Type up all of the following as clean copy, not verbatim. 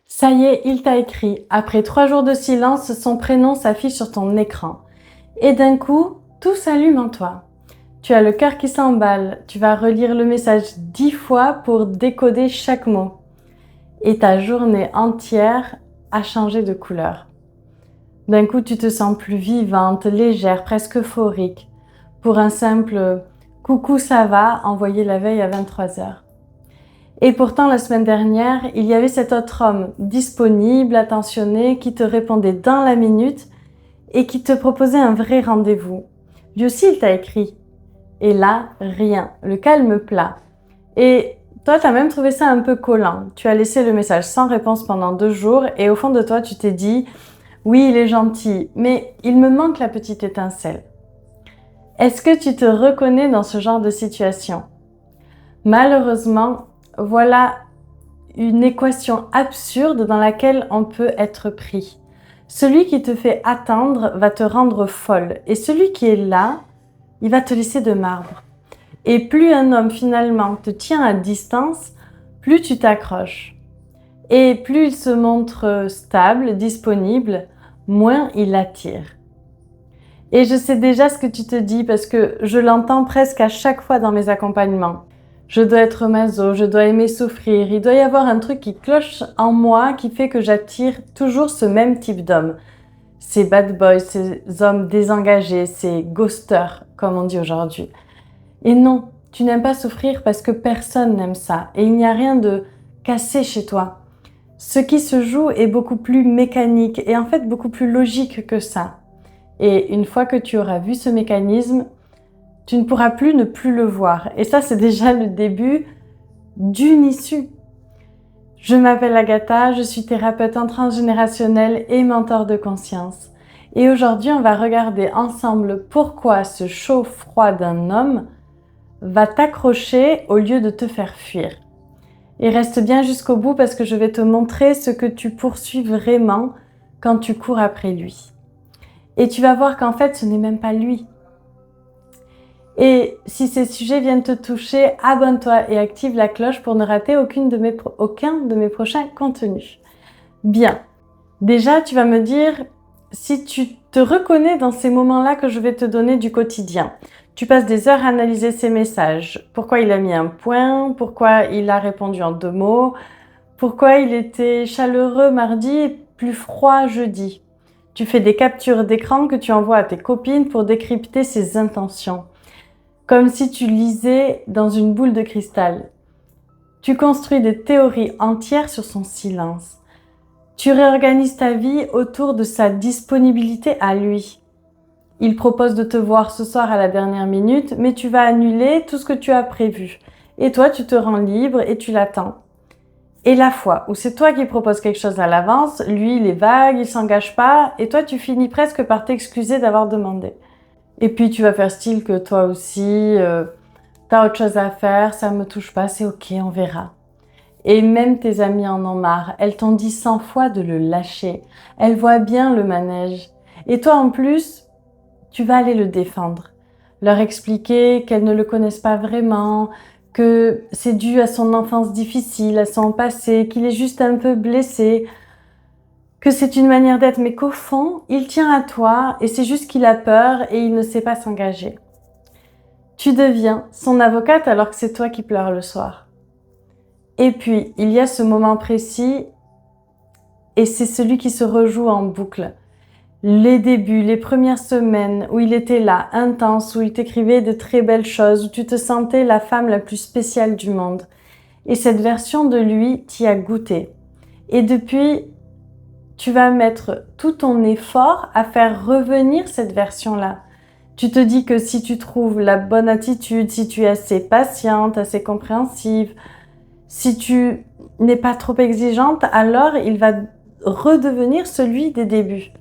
Ça y est, il t'a écrit. Après 3 jours de silence, son prénom s'affiche sur ton écran. Et d'un coup, tout s'allume en toi. Tu as le cœur qui s'emballe. Tu vas relire le message 10 fois pour décoder chaque mot. Et ta journée entière a changé de couleur. D'un coup, tu te sens plus vivante, légère, presque euphorique. Pour un simple « coucou, ça va » envoyé la veille à 23h. Et pourtant, la semaine dernière, il y avait cet autre homme, disponible, attentionné, qui te répondait dans la minute et qui te proposait un vrai rendez-vous. Lui aussi, il t'a écrit. Et là, rien, le calme plat. Et toi, tu as même trouvé ça un peu collant. Tu as laissé le message sans réponse pendant 2 jours et au fond de toi, tu t'es dit « Oui, il est gentil, mais il me manque la petite étincelle. » Est-ce que tu te reconnais dans ce genre de situation? Malheureusement, voilà une équation absurde dans laquelle on peut être pris. Celui qui te fait attendre va te rendre folle et celui qui est là, il va te laisser de marbre. Et plus un homme finalement te tient à distance, plus tu t'accroches. Et plus il se montre stable, disponible, moins il attire. Et je sais déjà ce que tu te dis parce que je l'entends presque à chaque fois dans mes accompagnements. Je dois être maso, je dois aimer souffrir, il doit y avoir un truc qui cloche en moi qui fait que j'attire toujours ce même type d'homme. Ces bad boys, ces hommes désengagés, ces ghosters, comme on dit aujourd'hui. Et non, tu n'aimes pas souffrir parce que personne n'aime ça et il n'y a rien de cassé chez toi. Ce qui se joue est beaucoup plus mécanique et en fait beaucoup plus logique que ça. Et une fois que tu auras vu ce mécanisme, tu ne pourras plus ne plus le voir. Et ça, c'est déjà le début d'une issue. Je m'appelle Agatha, je suis thérapeute en transgénérationnel et mentor de conscience. Et aujourd'hui, on va regarder ensemble pourquoi ce chaud-froid d'un homme va t'accrocher au lieu de te faire fuir. Et reste bien jusqu'au bout parce que je vais te montrer ce que tu poursuis vraiment quand tu cours après lui. Et tu vas voir qu'en fait, ce n'est même pas lui. Et si ces sujets viennent te toucher, abonne-toi et active la cloche pour ne rater aucun de mes prochains contenus. Bien. Déjà, tu vas me dire si tu te reconnais dans ces moments-là que je vais te donner du quotidien. Tu passes des heures à analyser ses messages. Pourquoi il a mis un point? Pourquoi il a répondu en 2 mots? Pourquoi il était chaleureux mardi et plus froid jeudi? Tu fais des captures d'écran que tu envoies à tes copines pour décrypter ses intentions. Comme si tu lisais dans une boule de cristal. Tu construis des théories entières sur son silence. Tu réorganises ta vie autour de sa disponibilité à lui. Il propose de te voir ce soir à la dernière minute, mais tu vas annuler tout ce que tu as prévu. Et toi, tu te rends libre et tu l'attends. Et la fois où c'est toi qui proposes quelque chose à l'avance, lui, il est vague, il s'engage pas, et toi, tu finis presque par t'excuser d'avoir demandé. Et puis tu vas faire style que toi aussi, t'as autre chose à faire, ça me touche pas, c'est ok, on verra. Et même tes amies en ont marre, elles t'ont dit 100 fois de le lâcher. Elles voient bien le manège. Et toi en plus, tu vas aller le défendre. Leur expliquer qu'elles ne le connaissent pas vraiment, que c'est dû à son enfance difficile, à son passé, qu'il est juste un peu blessé, que c'est une manière d'être, mais qu'au fond, il tient à toi et c'est juste qu'il a peur et il ne sait pas s'engager. Tu deviens son avocate alors que c'est toi qui pleures le soir. Et puis, il y a ce moment précis et c'est celui qui se rejoue en boucle. Les débuts, les premières semaines où il était là, intense, où il t'écrivait de très belles choses, où tu te sentais la femme la plus spéciale du monde. Et cette version de lui t'y a goûté. Et depuis, tu vas mettre tout ton effort à faire revenir cette version-là. Tu te dis que si tu trouves la bonne attitude, si tu es assez patiente, assez compréhensive, si tu n'es pas trop exigeante, alors il va redevenir celui des débuts.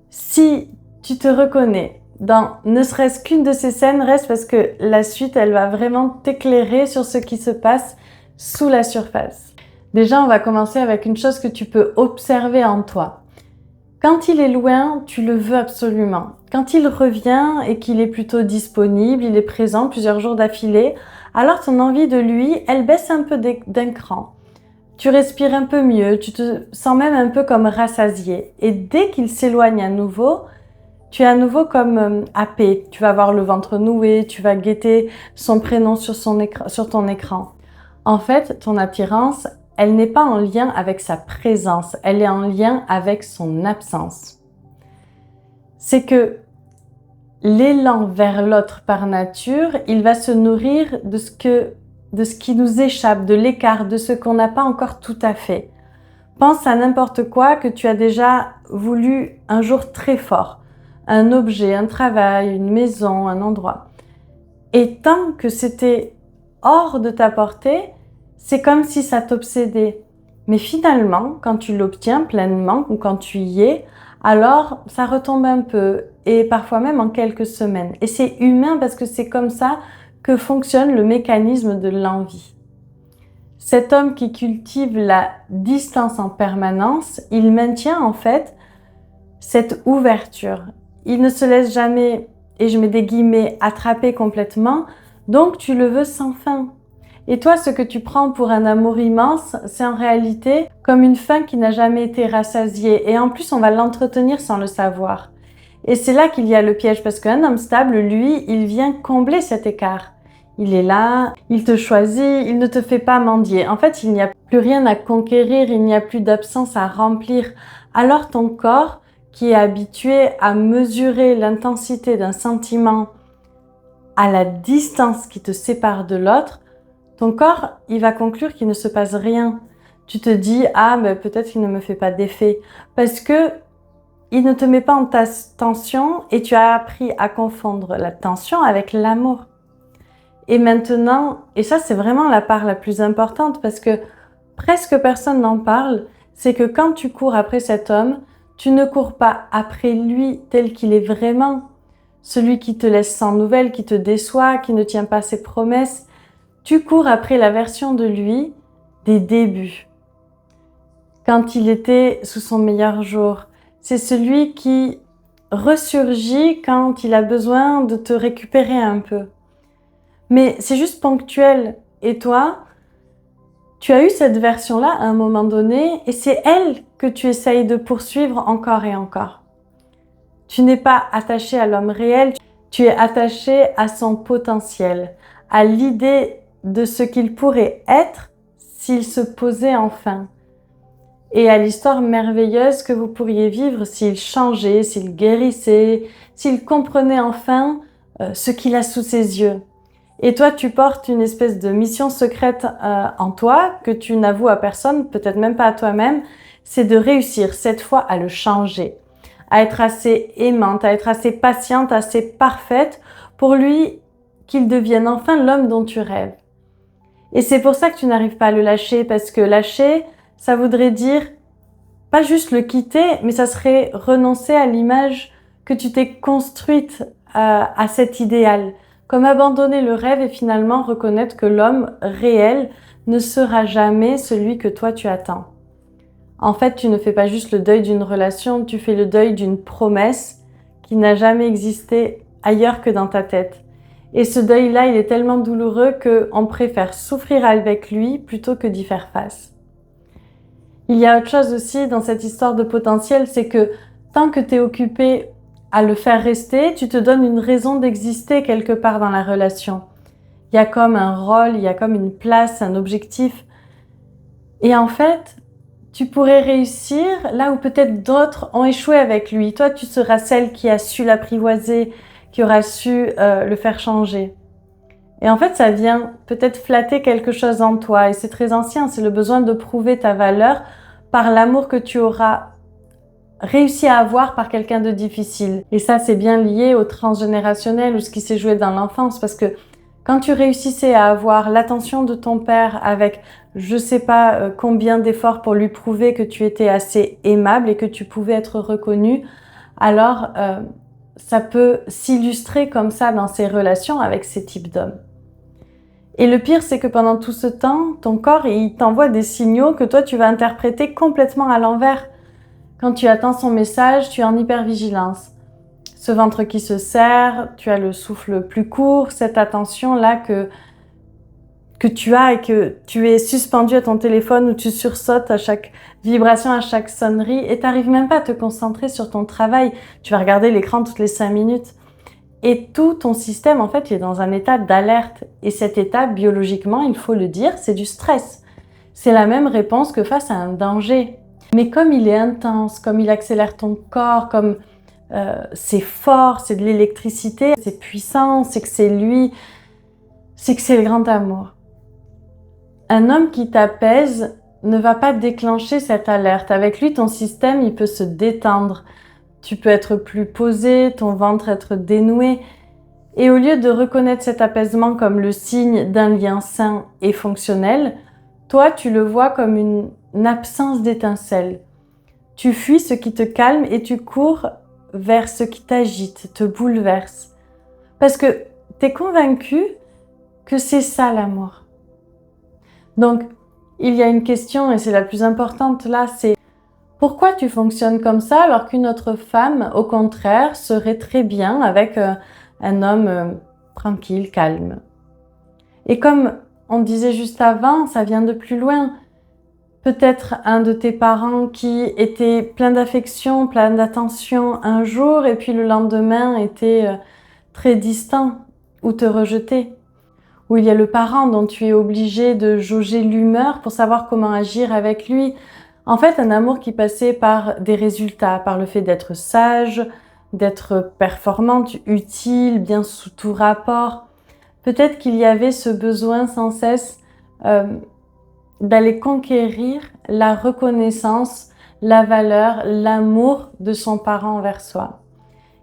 Si tu te reconnais dans ne serait-ce qu'une de ces scènes, reste parce que la suite, elle va vraiment t'éclairer sur ce qui se passe sous la surface. Déjà, on va commencer avec une chose que tu peux observer en toi. Quand il est loin, tu le veux absolument. Quand il revient et qu'il est plutôt disponible, il est présent plusieurs jours d'affilée, alors ton envie de lui, elle baisse un peu d'un cran. tu respires un peu mieux, tu te sens même un peu comme rassasié. Et dès qu'il s'éloigne à nouveau, tu es à nouveau comme happé. Tu vas avoir le ventre noué, tu vas guetter son prénom sur ton écran. En fait, ton attirance, elle n'est pas en lien avec sa présence, elle est en lien avec son absence. C'est que l'élan vers l'autre par nature, il va se nourrir de ce qui nous échappe, de l'écart, de ce qu'on n'a pas encore tout à fait. Pense à n'importe quoi que tu as déjà voulu un jour très fort. Un objet, un travail, une maison, un endroit. Et tant que c'était hors de ta portée, c'est comme si ça t'obsédait. Mais finalement, quand tu l'obtiens pleinement ou quand tu y es, alors ça retombe un peu et parfois même en quelques semaines. Et c'est humain parce que c'est comme ça que fonctionne le mécanisme de l'envie. Cet homme qui cultive la distance en permanence, il maintient en fait cette ouverture. Il ne se laisse jamais, et je mets des guillemets, attraper complètement, donc tu le veux sans fin. Et toi, ce que tu prends pour un amour immense, c'est en réalité comme une faim qui n'a jamais été rassasiée. Et en plus, on va l'entretenir sans le savoir. Et c'est là qu'il y a le piège, parce qu'un homme stable, lui, il vient combler cet écart. Il est là, il te choisit, il ne te fait pas mendier. En fait, il n'y a plus rien à conquérir, il n'y a plus d'absence à remplir. Alors ton corps, qui est habitué à mesurer l'intensité d'un sentiment à la distance qui te sépare de l'autre, ton corps, il va conclure qu'il ne se passe rien. Tu te dis, ah, mais peut-être qu'il ne me fait pas d'effet. Parce que il ne te met pas en tension et tu as appris à confondre la tension avec l'amour. Et maintenant, et ça c'est vraiment la part la plus importante parce que presque personne n'en parle, c'est que quand tu cours après cet homme, tu ne cours pas après lui tel qu'il est vraiment. Celui qui te laisse sans nouvelles, qui te déçoit, qui ne tient pas ses promesses. Tu cours après la version de lui des débuts. Quand il était sous son meilleur jour. C'est celui qui ressurgit quand il a besoin de te récupérer un peu. Mais c'est juste ponctuel. Et toi, tu as eu cette version-là à un moment donné et c'est elle que tu essayes de poursuivre encore et encore. Tu n'es pas attaché à l'homme réel, tu es attaché à son potentiel, à l'idée de ce qu'il pourrait être s'il se posait enfin. Et à l'histoire merveilleuse que vous pourriez vivre s'il changeait, s'il guérissait, s'il comprenait enfin ce qu'il a sous ses yeux. Et toi, tu portes une espèce de mission secrète en toi que tu n'avoues à personne, peut-être même pas à toi-même, c'est de réussir cette fois à le changer, à être assez aimante, à être assez patiente, assez parfaite pour lui qu'il devienne enfin l'homme dont tu rêves. Et c'est pour ça que tu n'arrives pas à le lâcher, parce que lâcher, ça voudrait dire pas juste le quitter, mais ça serait renoncer à l'image que tu t'es construite à cet idéal. Comme abandonner le rêve et finalement reconnaître que l'homme réel ne sera jamais celui que toi tu attends. En fait, tu ne fais pas juste le deuil d'une relation, tu fais le deuil d'une promesse qui n'a jamais existé ailleurs que dans ta tête. Et ce deuil-là, il est tellement douloureux qu'on préfère souffrir avec lui plutôt que d'y faire face. Il y a autre chose aussi dans cette histoire de potentiel, c'est que tant que tu es occupé à le faire rester, tu te donnes une raison d'exister quelque part dans la relation. Il y a comme un rôle, il y a comme une place, un objectif. Et en fait, tu pourrais réussir là où peut-être d'autres ont échoué avec lui. Toi, tu seras celle qui a su l'apprivoiser, qui aura su le faire changer. Et en fait, ça vient peut-être flatter quelque chose en toi. Et c'est très ancien, c'est le besoin de prouver ta valeur par l'amour que tu auras réussi à avoir par quelqu'un de difficile. Et ça, c'est bien lié au transgénérationnel ou ce qui s'est joué dans l'enfance. Parce que quand tu réussissais à avoir l'attention de ton père avec je sais pas combien d'efforts pour lui prouver que tu étais assez aimable et que tu pouvais être reconnu, alors ça peut s'illustrer comme ça dans ces relations avec ces types d'hommes. Et le pire, c'est que pendant tout ce temps, ton corps, il t'envoie des signaux que toi, tu vas interpréter complètement à l'envers. Quand tu attends son message, tu es en hypervigilance. Ce ventre qui se serre, tu as le souffle plus court, cette attention-là que que tu as et que tu es suspendu à ton téléphone ou tu sursautes à chaque vibration, à chaque sonnerie et t'arrives même pas à te concentrer sur ton travail. Tu vas regarder l'écran toutes les 5 minutes. Et tout ton système, en fait, il est dans un état d'alerte. Et cet état, biologiquement, il faut le dire, c'est du stress. C'est la même réponse que face à un danger. Mais comme il est intense, comme il accélère ton corps, comme c'est fort, c'est de l'électricité, c'est puissant, c'est que c'est lui, c'est que c'est le grand amour. Un homme qui t'apaise ne va pas déclencher cette alerte. Avec lui, ton système, il peut se détendre. Tu peux être plus posé, ton ventre être dénoué. Et au lieu de reconnaître cet apaisement comme le signe d'un lien sain et fonctionnel, toi, tu le vois comme une absence d'étincelle. Tu fuis ce qui te calme et tu cours vers ce qui t'agite, te bouleverse. Parce que tu es convaincu que c'est ça l'amour. Donc, il y a une question, et c'est la plus importante là, c'est pourquoi tu fonctionnes comme ça alors qu'une autre femme, au contraire, serait très bien avec un homme tranquille, calme. Et comme on disait juste avant, ça vient de plus loin. Peut-être un de tes parents qui était plein d'affection, plein d'attention un jour, et puis le lendemain était très distant ou te rejetait. Où il y a le parent dont tu es obligé de jauger l'humeur pour savoir comment agir avec lui. En fait, un amour qui passait par des résultats, par le fait d'être sage, d'être performante, utile, bien sous tout rapport. Peut-être qu'il y avait ce besoin sans cesse d'aller conquérir la reconnaissance, la valeur, l'amour de son parent envers soi.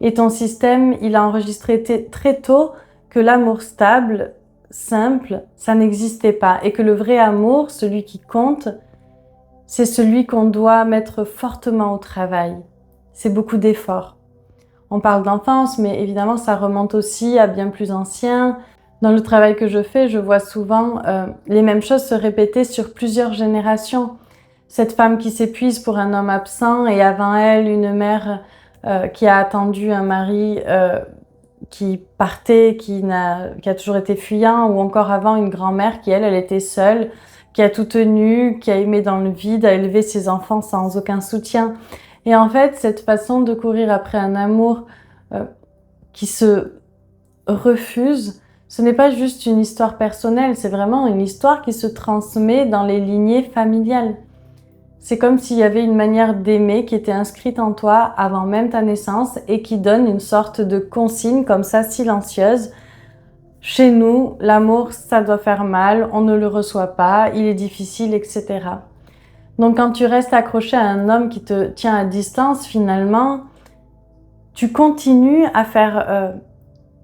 Et ton système, il a enregistré très tôt que l'amour stable, simple, ça n'existait pas et que le vrai amour, celui qui compte, c'est celui qu'on doit mettre fortement au travail. C'est beaucoup d'efforts. On parle d'enfance, mais évidemment, ça remonte aussi à bien plus ancien. Dans le travail que je fais, je vois souvent les mêmes choses se répéter sur plusieurs générations. Cette femme qui s'épuise pour un homme absent et avant elle, une mère qui a attendu un mari qui partait, qui a toujours été fuyant, ou encore avant une grand-mère qui, elle était seule, qui a tout tenu, qui a aimé dans le vide, a élevé ses enfants sans aucun soutien. Et en fait, cette façon de courir après un amour qui se refuse, ce n'est pas juste une histoire personnelle, c'est vraiment une histoire qui se transmet dans les lignées familiales. C'est comme s'il y avait une manière d'aimer qui était inscrite en toi avant même ta naissance et qui donne une sorte de consigne comme ça silencieuse. Chez nous, l'amour, ça doit faire mal, on ne le reçoit pas, il est difficile, etc. Donc quand tu restes accroché à un homme qui te tient à distance, finalement, tu continues à faire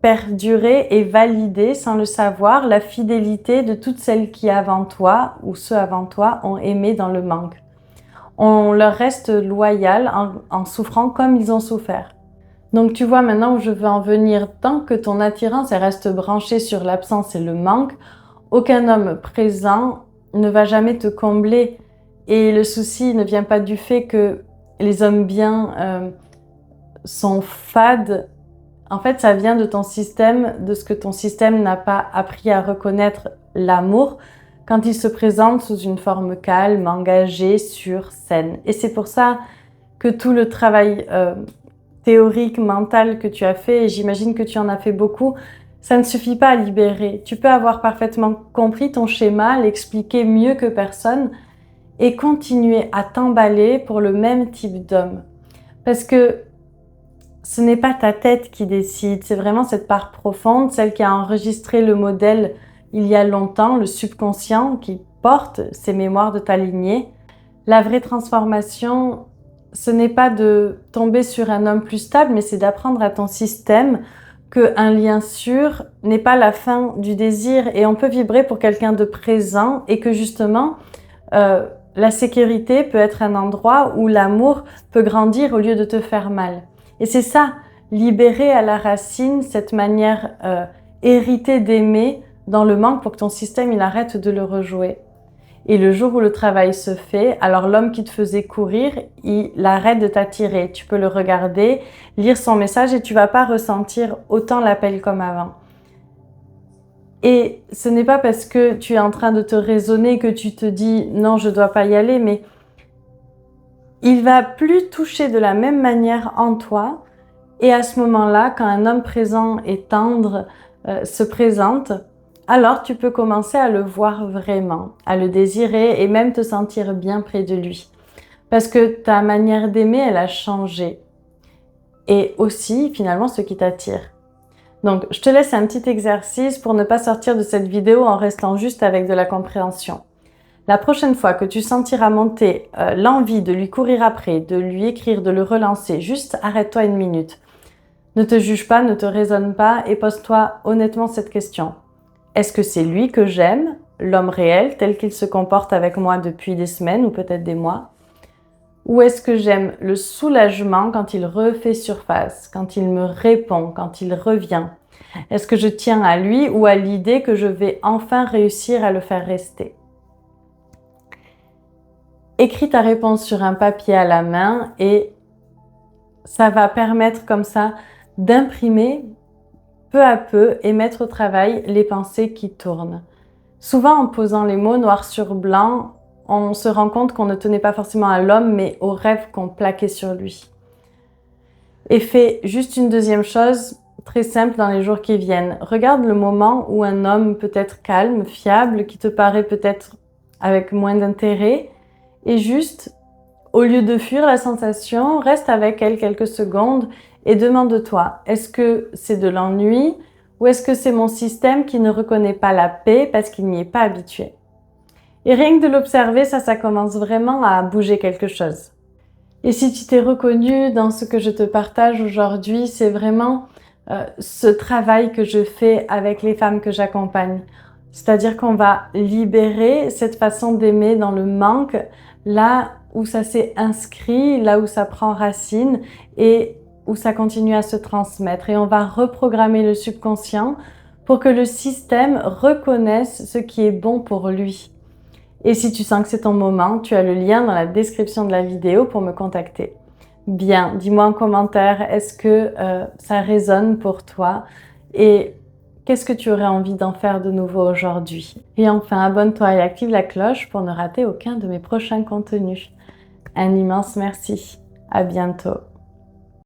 perdurer et valider, sans le savoir, la fidélité de toutes celles qui avant toi ou ceux avant toi ont aimé dans le manque. On leur reste loyal en souffrant comme ils ont souffert. Donc tu vois maintenant où je veux en venir, tant que ton attirance reste branchée sur l'absence et le manque, aucun homme présent ne va jamais te combler. Et le souci ne vient pas du fait que les hommes bien sont fades. En fait, ça vient de ton système, de ce que ton système n'a pas appris à reconnaître l'amour quand il se présente sous une forme calme, engagée, sûre, saine. Et c'est pour ça que tout le travail théorique, mental que tu as fait, et j'imagine que tu en as fait beaucoup, ça ne suffit pas à libérer. Tu peux avoir parfaitement compris ton schéma, l'expliquer mieux que personne et continuer à t'emballer pour le même type d'homme. Parce que ce n'est pas ta tête qui décide, c'est vraiment cette part profonde, celle qui a enregistré le modèle il y a longtemps, le subconscient qui porte ces mémoires de ta lignée. La vraie transformation, ce n'est pas de tomber sur un homme plus stable, mais c'est d'apprendre à ton système qu'un lien sûr n'est pas la fin du désir et on peut vibrer pour quelqu'un de présent et que justement, la sécurité peut être un endroit où l'amour peut grandir au lieu de te faire mal. Et c'est ça, libérer à la racine cette manière héritée d'aimer dans le manque pour que ton système il arrête de le rejouer. Et le jour où le travail se fait, alors l'homme qui te faisait courir, il arrête de t'attirer. Tu peux le regarder, lire son message et tu vas pas ressentir autant l'appel comme avant. Et ce n'est pas parce que tu es en train de te raisonner que tu te dis « non, je ne dois pas y aller », mais il va plus toucher de la même manière en toi. Et à ce moment-là, quand un homme présent et tendre se présente, alors tu peux commencer à le voir vraiment, à le désirer et même te sentir bien près de lui. Parce que ta manière d'aimer, elle a changé. Et aussi, finalement, ce qui t'attire. Donc, je te laisse un petit exercice pour ne pas sortir de cette vidéo en restant juste avec de la compréhension. La prochaine fois que tu sentiras monter l'envie de lui courir après, de lui écrire, de le relancer, juste arrête-toi une minute. Ne te juge pas, ne te raisonne pas et pose-toi honnêtement cette question. Est-ce que c'est lui que j'aime, l'homme réel, tel qu'il se comporte avec moi depuis des semaines ou peut-être des mois? Ou est-ce que j'aime le soulagement quand il refait surface, quand il me répond, quand il revient? Est-ce que je tiens à lui ou à l'idée que je vais enfin réussir à le faire rester? Écris ta réponse sur un papier à la main et ça va permettre comme ça d'imprimer peu à peu et mettre au travail les pensées qui tournent. Souvent, en posant les mots noir sur blanc, on se rend compte qu'on ne tenait pas forcément à l'homme, mais au rêve qu'on plaquait sur lui. Et fais juste une deuxième chose, très simple dans les jours qui viennent. Regarde le moment où un homme peut être calme, fiable, qui te paraît peut-être avec moins d'intérêt, et juste, au lieu de fuir la sensation, reste avec elle quelques secondes et demande-toi, est-ce que c'est de l'ennui ou est-ce que c'est mon système qui ne reconnaît pas la paix parce qu'il n'y est pas habitué? Et rien que de l'observer, ça commence vraiment à bouger quelque chose. Et si tu t'es reconnu dans ce que je te partage aujourd'hui, c'est vraiment ce travail que je fais avec les femmes que j'accompagne. C'est-à-dire qu'on va libérer cette façon d'aimer dans le manque, là où ça s'est inscrit, là où ça prend racine et où ça continue à se transmettre. Et on va reprogrammer le subconscient pour que le système reconnaisse ce qui est bon pour lui. Et si tu sens que c'est ton moment, tu as le lien dans la description de la vidéo pour me contacter. Bien, dis-moi en commentaire, est-ce que ça résonne pour toi et qu'est-ce que tu aurais envie d'en faire de nouveau aujourd'hui? Et enfin, abonne-toi et active la cloche pour ne rater aucun de mes prochains contenus. Un immense merci. À bientôt.